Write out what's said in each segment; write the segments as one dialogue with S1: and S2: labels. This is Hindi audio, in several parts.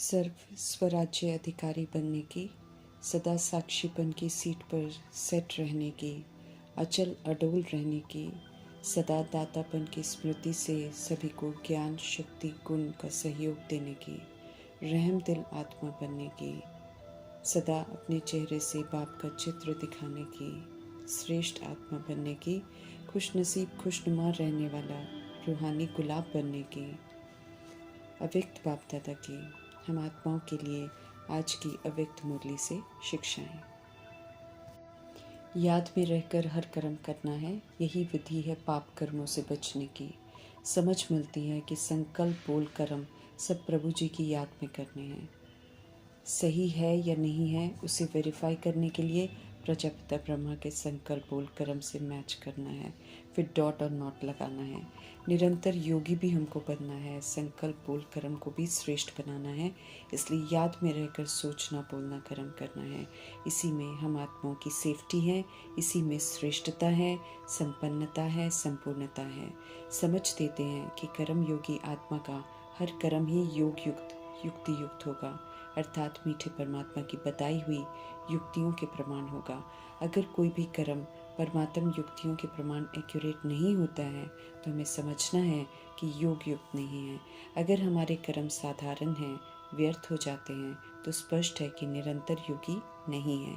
S1: सर्व स्वराज्य अधिकारी बनने की, सदा साक्षीपन की सीट पर सेट रहने की, अचल अडोल रहने की, सदा दातापन की स्मृति से सभी को ज्ञान शक्ति गुण का सहयोग देने की, रहम दिल आत्मा बनने की, सदा अपने चेहरे से बाप का चित्र दिखाने की, श्रेष्ठ आत्मा बनने की, खुश नसीब खुशनुमा रहने वाला रूहानी गुलाब बनने की। अव्यक्त बाप दादा की हम आत्माओं के लिए आज की अव्यक्त मुरली से शिक्षाएं। याद में रहकर हर कर्म करना है, यही विधि है पाप कर्मों से बचने की। समझ मिलती है कि संकल्प बोल कर्म सब प्रभु जी की याद में करने हैं। सही है या नहीं है उसे वेरीफाई करने के लिए प्रजापिता ब्रह्मा के संकल्प बोल कर्म से मैच करना है, फिर डॉट और नॉट लगाना है। निरंतर योगी भी हमको बनना है, संकल्प बोल कर्म को भी श्रेष्ठ बनाना है। इसलिए याद में रहकर सोचना बोलना कर्म करना है। इसी में हम आत्माओं की सेफ्टी है, इसी में श्रेष्ठता है, संपन्नता है, संपूर्णता है। समझ देते हैं कि कर्म योगी आत्मा का हर कर्म ही योग युक्त युक्ति युक्त होगा, अर्थात मीठे परमात्मा की बताई हुई युक्तियों के प्रमाण होगा। अगर कोई भी कर्म परमात्म युक्तियों के प्रमाण एक्यूरेट नहीं होता है तो हमें समझना है कि योग युक्त नहीं है। अगर हमारे कर्म साधारण हैं, व्यर्थ हो जाते हैं तो स्पष्ट है कि निरंतर योगी नहीं है।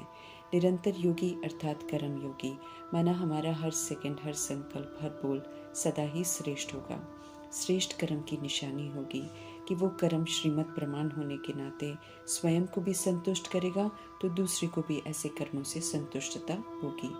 S1: निरंतर योगी अर्थात कर्म योगी माना हमारा हर सेकंड, हर संकल्प, हर बोल सदा ही श्रेष्ठ होगा। श्रेष्ठ कर्म की निशानी होगी कि वो कर्म श्रीमत प्रमाण होने के नाते स्वयं को भी संतुष्ट करेगा तो दूसरे को भी ऐसे कर्मों से संतुष्टता होगी।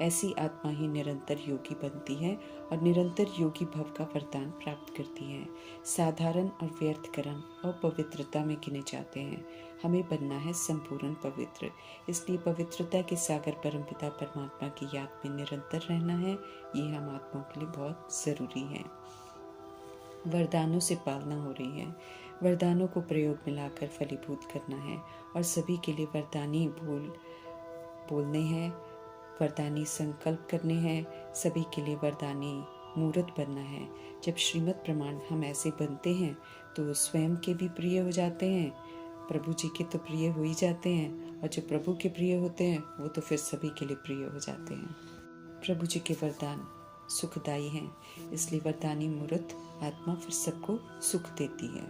S1: ऐसी आत्मा ही निरंतर योगी बनती है और निरंतर योगी भव का वरदान प्राप्त करती है। साधारण और व्यर्थ कर्म अपवित्रता में गिने जाते हैं। हमें बनना है संपूर्ण पवित्र। इसलिए पवित्रता के सागर परमपिता परमात्मा की याद में निरंतर रहना है। ये हम आत्माओं के लिए बहुत ज़रूरी है। वरदानों से पालना हो रही है, वरदानों को प्रयोग में लाकर फलीभूत करना है और सभी के लिए वरदानी बोलने हैं, वरदानी संकल्प करने हैं, सभी के लिए वरदानी मूर्त बनना है। जब श्रीमत प्रमाण हम ऐसे बनते हैं तो स्वयं के भी प्रिय हो जाते हैं, प्रभु जी के तो प्रिय हो ही जाते हैं, और जो प्रभु के प्रिय होते हैं वो तो फिर सभी के लिए प्रिय हो जाते हैं। प्रभु जी के वरदान सुखदायी हैं, इसलिए वरदानी मूर्त आत्मा फिर सबको सुख देती है।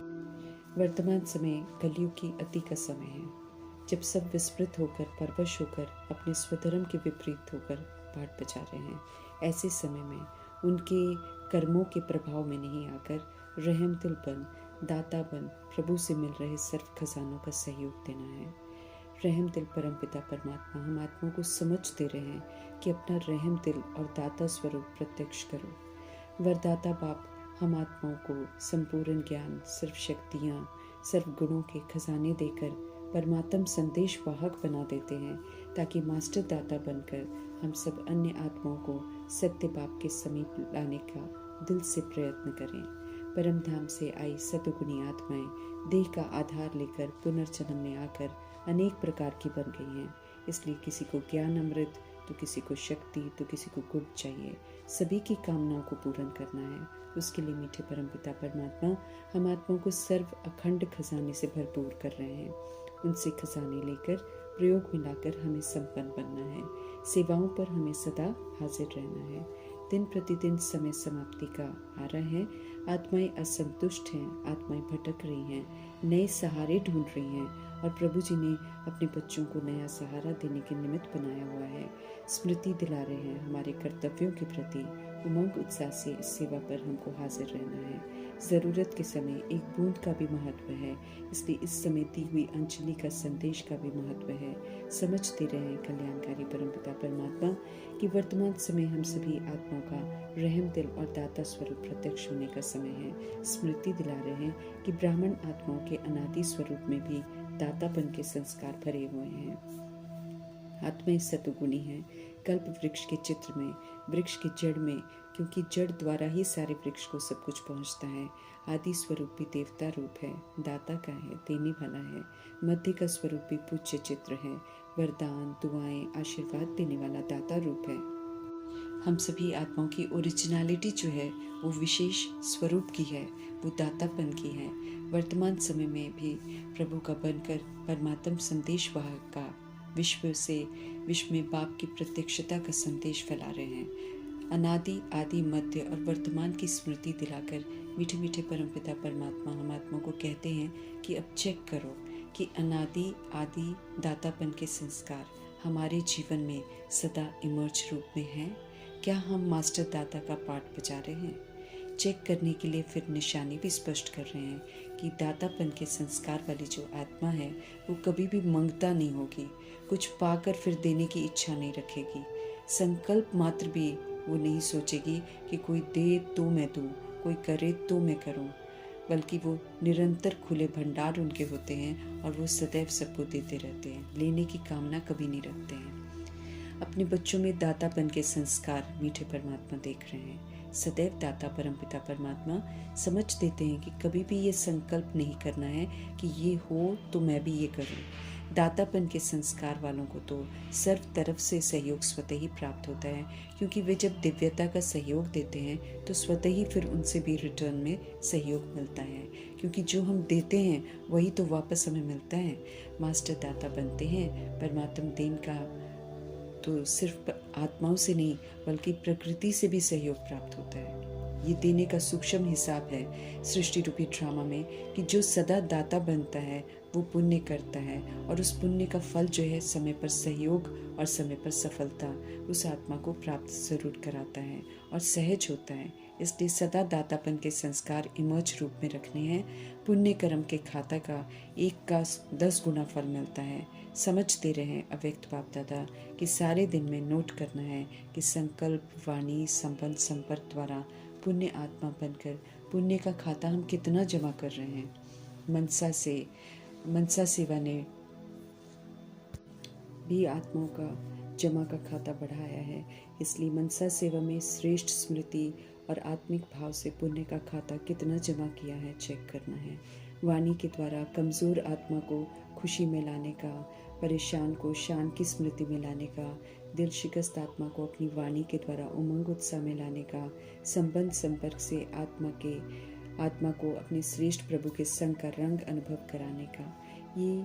S1: वर्तमान समय कलयुग की अति का समय है, जब सब विस्मृत होकर, परवश होकर, अपने स्वधर्म के विपरीत होकर बाट बजा रहे हैं। ऐसे समय में उनके कर्मों के प्रभाव में नहीं आकर रहम दिल बन, दाता बन, प्रभु से मिल रहे सर्व खजानों का सहयोग देना है। रहम दिल परमपिता परमात्मा हम आत्माओं को समझ दे रहे हैं कि अपना रहम दिल और दाता स्वरूप प्रत्यक्ष करो। वरदाता बाप हम आत्माओं को संपूर्ण ज्ञान, सर्व शक्तियाँ, सर्व गुणों के खजाने देकर परमात्म संदेश वाहक बना देते हैं, ताकि मास्टर दाता बनकर हम सब अन्य आत्माओं को सत्य बाप के समीप लाने का दिल से प्रयत्न करें। परम धाम से आई सतगुणी आत्माएं देह का आधार लेकर पुनर्जन्म में आकर अनेक प्रकार की बन गई हैं। इसलिए किसी को ज्ञान अमृत, तो किसी को शक्ति, तो किसी को गुण चाहिए। सभी की कामनाओं को पूर्ण करना है। उसके लिए मीठे परमपिता परमात्मा हम आत्माओं को सर्व अखंड खजाने से भरपूर कर रहे हैं। उनसे खजाने लेकर प्रयोग में लाकर हमें संपन्न बनना है। सेवाओं पर हमें सदा हाजिर रहना है। दिन प्रतिदिन समय समाप्ति का आ रहा है। आत्माएं असंतुष्ट हैं, आत्माएं भटक रही हैं, नए सहारे ढूंढ रही हैं, और प्रभु जी ने अपने बच्चों को नया सहारा देने के निमित्त बनाया हुआ है। स्मृति दिला रहे हैं हमारे कर्तव्यों के प्रति। उमंग उत्साह से इस सेवा पर हमको हाजिर रहना है। ज़रूरत के समय एक बूंद का भी महत्व है, इसलिए इस समय दी हुई अंजलि का संदेश का भी महत्व है। समझते रहें कल्याणकारी परमपिता परमात्मा कि वर्तमान समय हम सभी आत्माओं का रहम दिल और दाता स्वरूप प्रत्यक्ष होने का समय है। स्मृति दिला रहे हैं कि ब्राह्मण आत्माओं के अनादि स्वरूप में भी दातापन के संस्कार भरे हुए हैं। आत्माएं सतुगुणी हैं। कल्प वृक्ष के चित्र में, वृक्ष की जड़ में, क्योंकि जड़ द्वारा ही सारे वृक्ष को सब कुछ पहुंचता है। आदि स्वरूप भी देवता रूप है, दाता का है, देने वाला है। मध्य का स्वरूप भी पूज्य चित्र है, वरदान, दुआएं, आशीर्वाद देने वाला दाता रूप है। हम सभी आत्माओं की ओरिजिनलिटी जो है वो विशेष स्वरूप की है, वो दातापन की है। वर्तमान समय में भी प्रभु का बनकर परमात्म संदेश वाहक का विश्व में बाप की प्रत्यक्षता का संदेश फैला रहे हैं। अनादि आदि मध्य और वर्तमान की स्मृति दिलाकर मीठे मीठे परमपिता परमात्मा हम आत्मा को कहते हैं कि अब चेक करो कि अनादि आदि दातापन के संस्कार हमारे जीवन में सदा इमर्ज रूप में हैं। क्या हम मास्टर दाता का पाठ बजा रहे हैं? चेक करने के लिए फिर निशानी भी स्पष्ट कर रहे हैं कि दातापन के संस्कार वाली जो आत्मा है वो कभी भी मांगता नहीं होगी, कुछ पाकर फिर देने की इच्छा नहीं रखेगी। संकल्प मात्र भी वो नहीं सोचेगी कि कोई दे तो मैं दूँ, कोई करे तो मैं करूँ, बल्कि वो निरंतर खुले भंडार उनके होते हैं और वो सदैव सबको देते रहते हैं, लेने की कामना कभी नहीं रखते हैं। अपने बच्चों में दातापन के संस्कार मीठे परमात्मा देख रहे हैं। सदैव दाता परमपिता परमात्मा समझ देते हैं कि कभी भी ये संकल्प नहीं करना है कि ये हो तो मैं भी ये करूं। दातापन के संस्कार वालों को तो सर्व तरफ से सहयोग स्वतः ही प्राप्त होता है, क्योंकि वे जब दिव्यता का सहयोग देते हैं तो स्वतः ही फिर उनसे भी रिटर्न में सहयोग मिलता है, क्योंकि जो हम देते हैं वही तो वापस हमें मिलता है। मास्टर दाता बनते हैं। परमात्म देन का तो सिर्फ आत्माओं से नहीं बल्कि प्रकृति से भी सहयोग प्राप्त होता है। ये देने का सूक्ष्म हिसाब है सृष्टि रूपी ड्रामा में कि जो सदा दाता बनता है वो पुण्य करता है, और उस पुण्य का फल जो है समय पर सहयोग और समय पर सफलता उस आत्मा को प्राप्त जरूर कराता है और सहज होता है। इसलिए सदा दातापन के संस्कार इमर्ज रूप में रखने हैं। पुण्य कर्म के खाता का 1 का 10 गुना फल मिलता है। समझते रहें अव्यक्त बाप दादा कि सारे दिन में नोट करना है कि संकल्प वाणी संबंध संपर्क द्वारा पुण्य आत्मा बनकर पुण्य का खाता हम कितना जमा कर रहे हैं। मनसा सेवा ने भी आत्माओं का जमा का खाता बढ़ाया है। इसलिए मनसा सेवा में श्रेष्ठ स्मृति और आत्मिक भाव से पुण्य का खाता कितना जमा किया है चेक करना है। वाणी के द्वारा कमज़ोर आत्मा को खुशी में लाने का, परेशान को शान की स्मृति में लाने का, दिल शिकस्त आत्मा को अपनी वाणी के द्वारा उमंग उत्साह में लाने का, संबंध संपर्क से आत्मा को अपने श्रेष्ठ प्रभु के संग का रंग अनुभव कराने का, ये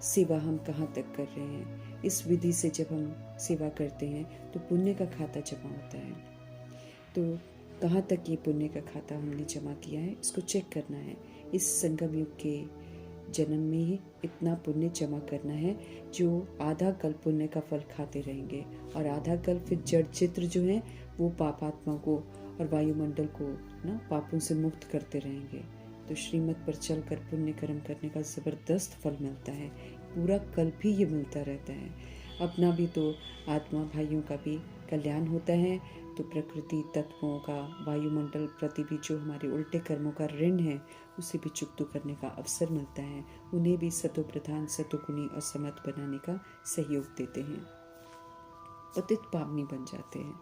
S1: सेवा हम कहाँ तक कर रहे हैं। इस विधि से जब हम सेवा करते हैं तो पुण्य का खाता जमा होता है। तो कहाँ तक ये पुण्य का खाता हमने जमा किया है इसको चेक करना है। इस संगम युग के जन्म में ही इतना पुण्य जमा करना है जो आधा कल पुण्य का फल खाते रहेंगे और आधा कल फिर जड़ चित्र जो है वो पापात्मा को और वायुमंडल को पापों से मुक्त करते रहेंगे। तो श्रीमत पर चलकर पुण्य कर्म करने का ज़बरदस्त फल मिलता है। पूरा कल भी ये मिलता रहता है। अपना भी तो आत्मा भाइयों का भी कल्याण होता है, तो प्रकृति तत्वों का वायुमंडल प्रति भी जो हमारे उल्टे कर्मों का ऋण है उसे भी चुकता करने का अवसर मिलता है। उन्हें भी सतो प्रधान सतोगुणी और समर्थ बनाने का सहयोग देते हैं। पतित पावनी बन जाते हैं।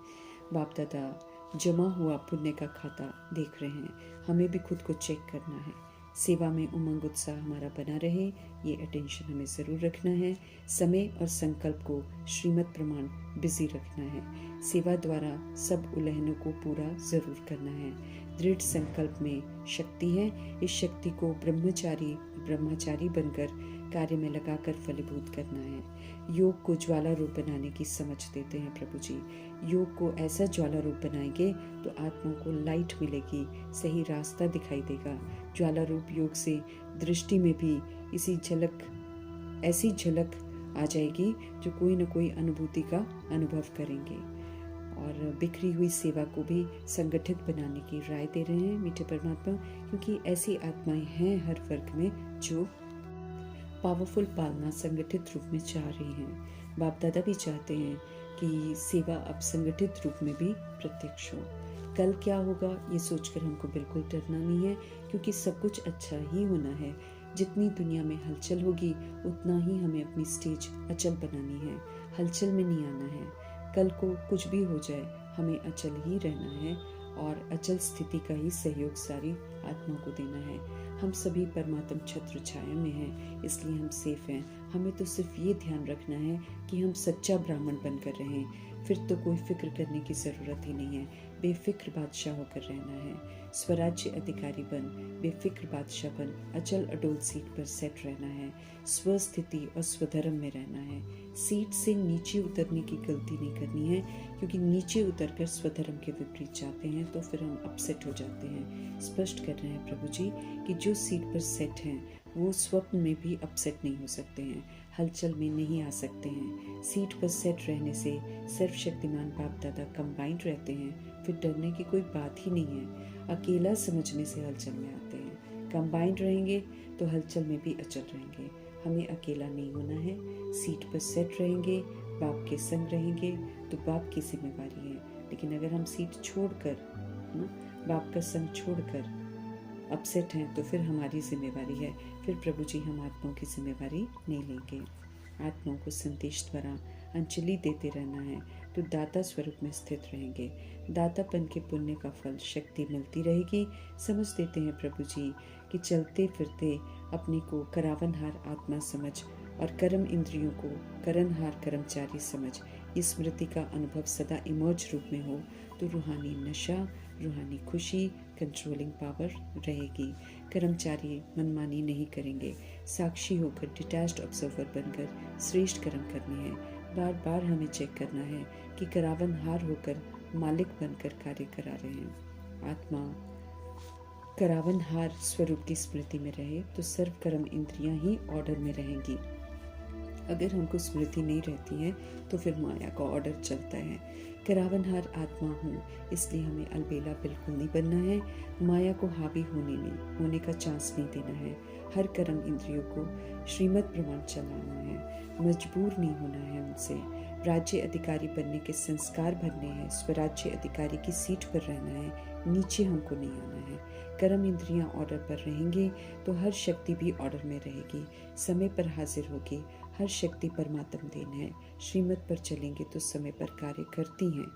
S1: बाप दादा जमा हुआ पुण्य का खाता देख रहे हैं। हमें भी खुद को चेक करना है। सेवा में उमंग उत्साह हमारा बना रहे, ये अटेंशन हमें ज़रूर रखना है। समय और संकल्प को श्रीमत प्रमाण बिजी रखना है। सेवा द्वारा सब उल्लंघनों को पूरा ज़रूर करना है। दृढ़ संकल्प में शक्ति है। इस शक्ति को ब्रह्मचारी बनकर कार्य में लगाकर फलीभूत करना है। योग को ज्वाला रूप बनाने की समझ देते हैं प्रभु जी। योग को ऐसा ज्वाला रूप बनाएंगे तो आत्मा को लाइट मिलेगी, सही रास्ता दिखाई देगा। ज्वाला रूप योग से दृष्टि में भी ऐसी झलक आ जाएगी जो कोई न कोई अनुभूति का अनुभव करेंगे। और बिखरी हुई सेवा को भी संगठित बनाने की राय दे रहे हैं मीठे परमात्मा, क्योंकि ऐसी आत्माएं हैं हर वर्ग में जो पावरफुल पालना संगठित रूप में चाह रही हैं। बाप दादा भी चाहते हैं कि सेवा अब संगठित रूप में भी प्रत्यक्ष हो। कल क्या होगा ये सोचकर हमको बिल्कुल डरना नहीं है, क्योंकि सब कुछ अच्छा ही होना है। जितनी दुनिया में हलचल होगी उतना ही हमें अपनी स्टेज अचल बनानी है, हलचल में नहीं आना है। कल को कुछ भी हो जाए हमें अचल ही रहना है और अचल स्थिति का ही सहयोग सारी आत्मा को देना है। हम सभी परमात्म छत्र छाया में हैं, इसलिए हम सेफ हैं। हमें तो सिर्फ ये ध्यान रखना है कि हम सच्चा ब्राह्मण बनकर रहें, फिर तो कोई फिक्र करने की ज़रूरत ही नहीं है। बेफिक्र बादशाह होकर रहना है। स्वराज्य अधिकारी बन, बेफिक्र बादशाह बन, अचल अडोल सीट पर सेट रहना है। स्वस्थिति और स्वधर्म में रहना है। सीट से नीचे उतरने की गलती नहीं करनी है, क्योंकि नीचे उतरकर स्वधर्म के विपरीत जाते हैं तो फिर हम अपसेट हो जाते हैं। स्पष्ट कर रहे हैं प्रभु जी कि जो सीट पर सेट हैं वो स्वप्न में भी अपसेट नहीं हो सकते हैं, हलचल में नहीं आ सकते हैं। सीट पर सेट रहने से सर्वशक्तिमान बाप दादा कंबाइंड रहते हैं, फिर डरने की कोई बात ही नहीं है। अकेला समझने से हलचल में आते हैं, कंबाइंड रहेंगे तो हलचल में भी अचल रहेंगे। हमें अकेला नहीं होना है। सीट पर सेट रहेंगे, बाप के संग रहेंगे तो बाप की जिम्मेवारी है। लेकिन अगर हम सीट छोड़कर बाप का संग छोड़कर अपसेट हैं तो फिर हमारी जिम्मेवारी है। फिर प्रभु जी हम आत्माओं की जिम्मेवारी नहीं लेंगे। आत्माओं को संदेश द्वारा अंजलि देते रहना है तो दाता स्वरूप में स्थित रहेंगे। दातापन के पुण्य का फल शक्ति मिलती रहेगी। समझ देते हैं प्रभु जी कि चलते फिरते अपने को करावनहार आत्मा समझ और कर्म इंद्रियों को करनहार कर्मचारी समझ इस स्मृति का अनुभव सदा इमर्ज रूप में हो तो रूहानी नशा, रूहानी खुशी, कंट्रोलिंग पावर रहेगी। कर्मचारी मनमानी नहीं करेंगे। साक्षी होकर डिटैच्ड ऑब्जर्वर बनकर श्रेष्ठ कर्म करने हैं। बार बार हमें चेक करना है कि करावनहार होकर मालिक बनकर कार्य करा रहे हैं। आत्मा करावनहार स्वरूप की स्मृति में रहे तो सर्व कर्म इंद्रियां ही ऑर्डर में रहेंगी। अगर हमको स्मृति नहीं रहती है तो फिर माया का ऑर्डर चलता है। करावनहार आत्मा हूँ, इसलिए हमें अलबेला बिल्कुल नहीं बनना है। माया को हावी होने का चांस नहीं देना है। हर कर्म इंद्रियों को श्रीमद् प्रमाण चलाना है, मजबूर नहीं होना है उनसे। राज्य अधिकारी बनने के संस्कार भरने हैं। स्वराज्य अधिकारी की सीट पर रहना है, नीचे हमको नहीं आना है। कर्म इंद्रियां ऑर्डर पर रहेंगे तो हर शक्ति भी ऑर्डर में रहेगी, समय पर हाजिर होगी। हर शक्ति परमात्म देन है। श्रीमत पर चलेंगे तो समय पर कार्य करती हैं।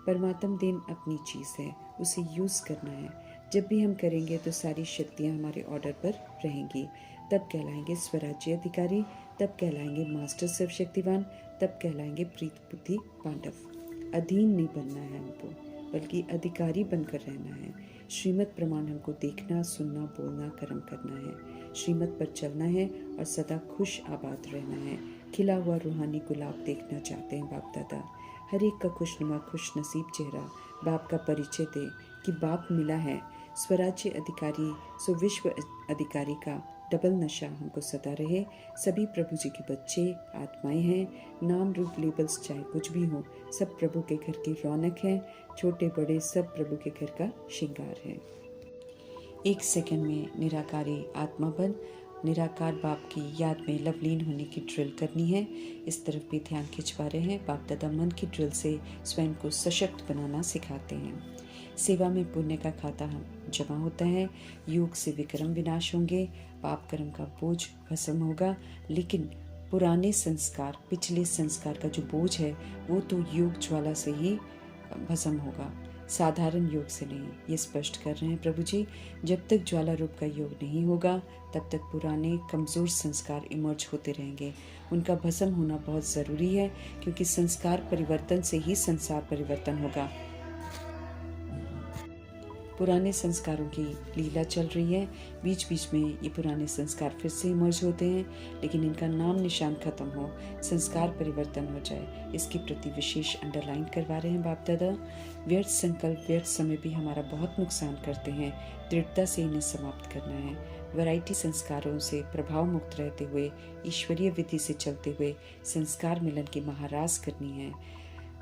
S1: परमात्म देन अपनी चीज़ है, उसे यूज़ करना है। जब भी हम करेंगे तो सारी शक्तियाँ हमारे ऑर्डर पर रहेंगी। तब कहलाएंगे स्वराज्य अधिकारी, तब कहलाएंगे मास्टर सर्वशक्तिवान, तब कहलाएंगे प्रीत बुद्धि पांडव। अधीन नहीं बनना है हमको, बल्कि अधिकारी बनकर रहना है। श्रीमत प्रमाण हमको देखना, सुनना, बोलना, कर्म करना है। श्रीमत पर चलना है और सदा खुश आबाद रहना है। खिला हुआ रूहानी गुलाब देखना चाहते हैं बाप दादा। हर एक का खुशनुमा खुश नसीब चेहरा बाप का परिचय दे कि बाप मिला है। स्वराज्य अधिकारी सो विश्व अधिकारी का डबल नशा हमको सदा रहे। सभी प्रभु जी के बच्चे आत्माएं हैं। नाम रूप लेबल्स चाहे कुछ भी हो, सब प्रभु के घर की रौनक है। छोटे बड़े सब प्रभु के घर का श्रृंगार है। एक सेकंड में निराकारी आत्मा बन निराकार बाप की याद में लवलीन होने की ड्रिल करनी है। इस तरफ भी ध्यान खिंचवा रहे हैं। बाप दादा मन की ड्रिल से स्वयं को सशक्त बनाना सिखाते हैं। सेवा में पुण्य का खाता हम जमा होता है। योग से विक्रम विनाश होंगे, पाप कर्म का बोझ भस्म होगा। लेकिन पुराने संस्कार, पिछले संस्कार का जो बोझ है वो तो योग ज्वाला से ही भस्म होगा, साधारण योग से नहीं। ये स्पष्ट कर रहे हैं प्रभु जी। जब तक ज्वाला रूप का योग नहीं होगा तब तक पुराने कमज़ोर संस्कार इमर्ज होते रहेंगे। उनका भस्म होना बहुत ज़रूरी है, क्योंकि संस्कार परिवर्तन से ही संसार परिवर्तन होगा। पुराने संस्कारों की लीला चल रही है। बीच बीच में ये पुराने संस्कार फिर से इमर्ज होते हैं, लेकिन इनका नाम निशान खत्म हो, संस्कार परिवर्तन हो जाए, इसके प्रति विशेष अंडरलाइन करवा रहे हैं बाप दादा। व्यर्थ संकल्प, व्यर्थ समय भी हमारा बहुत नुकसान करते हैं। दृढ़ता से इन्हें समाप्त करना है। वैरायटी संस्कारों से प्रभाव मुक्त रहते हुए, ईश्वरीय विधि से चलते हुए संस्कार मिलन की महारास करनी है।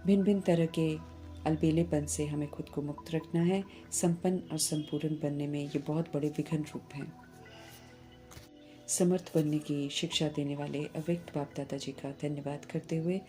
S1: भिन्न भिन्न तरह के अलबेलेपन से हमें खुद को मुक्त रखना है। संपन्न और संपूर्ण बनने में ये बहुत बड़े विघन रूप हैं। समर्थ बनने की शिक्षा देने वाले अव्यक्त बाप दादा जी का धन्यवाद करते हुए